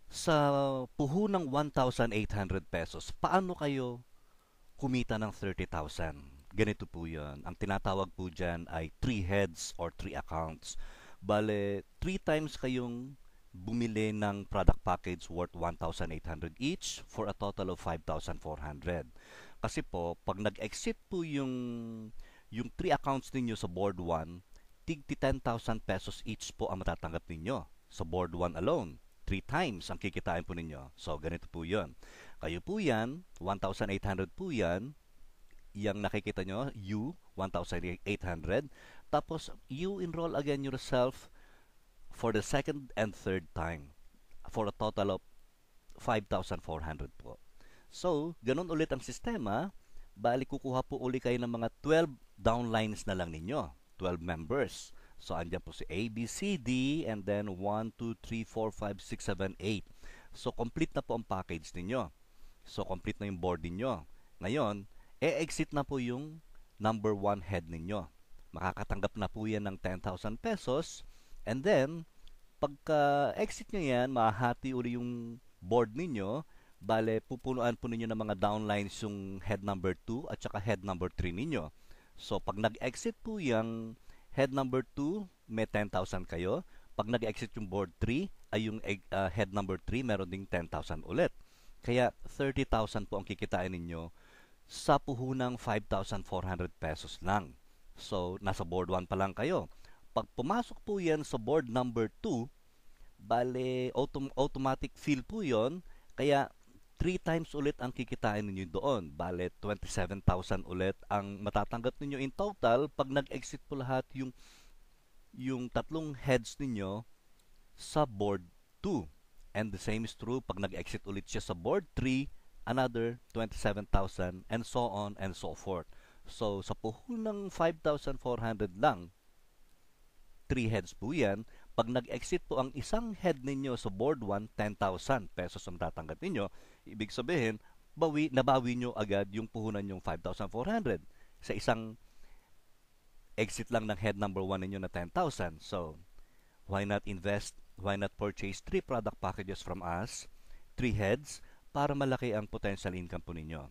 Sa puhunang 1,800 pesos, paano kayo kumita ng 30,000? Ganito po yun. Ang tinatawag po dyan ay 3 heads or 3 accounts. Bale, 3 times kayong bumili ng product package worth 1,800 each for a total of 5,400. Kasi po, pag nag-exit po yung 3 accounts ninyo sa board 1, tig 10,000 pesos each po ang matatanggap ninyo sa board 1 alone. 3 times ang kikitain po ninyo. So, ganito po yun. Kayo po yan, 1,800 po yan, yung nakikita nyo, you, 1,800. Tapos, you enroll again yourself for the second and third time for a total of 5,400 po. So, ganun ulit ang sistema. Bali, kukuha po uli kayo ng mga 12 downlines na lang ninyo. 12 members. So, andyan po si A, B, C, D, and then 1, 2, 3, 4, 5, 6, 7, 8. So, complete na po ang package ninyo. So, complete na yung board ninyo. Ngayon, e-exit na po yung number 1 head ninyo. Makakatanggap na po yan ng 10,000 pesos. And then, pagka-exit nyo yan, mahati uli yung board ninyo. Bale, pupunuan po ninyo ng mga downlines yung head number 2 at saka head number 3 ninyo. So, pag nag-exit po yung head number 2, may 10,000 kayo. Pag nag-exit yung board 3, ay yung head number 3, meron ding 10,000 ulit. Kaya 30,000 po ang kikitain ninyo sa puhunang 5,400 pesos lang. So, nasa board 1 pa lang kayo. Pag pumasok po yan sa board number 2, bale, automatic fill po yon. Kaya, 3 times ulit ang kikitain ninyo doon. Bale, 27,000 ulit ang matatanggap ninyo in total pag nag-exit po lahat yung tatlong heads ninyo sa board 2. And the same is true pag nag-exit ulit siya sa board 3, another 27,000 and so on and so forth. So, sa puhunang 5,400 lang, 3 heads po yan. Pag nag-exit po ang isang head ninyo sa board 1, 10,000 pesos ang tatanggap ninyo. Ibig sabihin, nabawi nyo agad yung puhunan yung 5,400 sa isang exit lang ng head number 1 ninyo na 10,000. So, why not invest? Why not purchase 3 product packages from us, 3 heads, para malaki ang potential income po ninyo?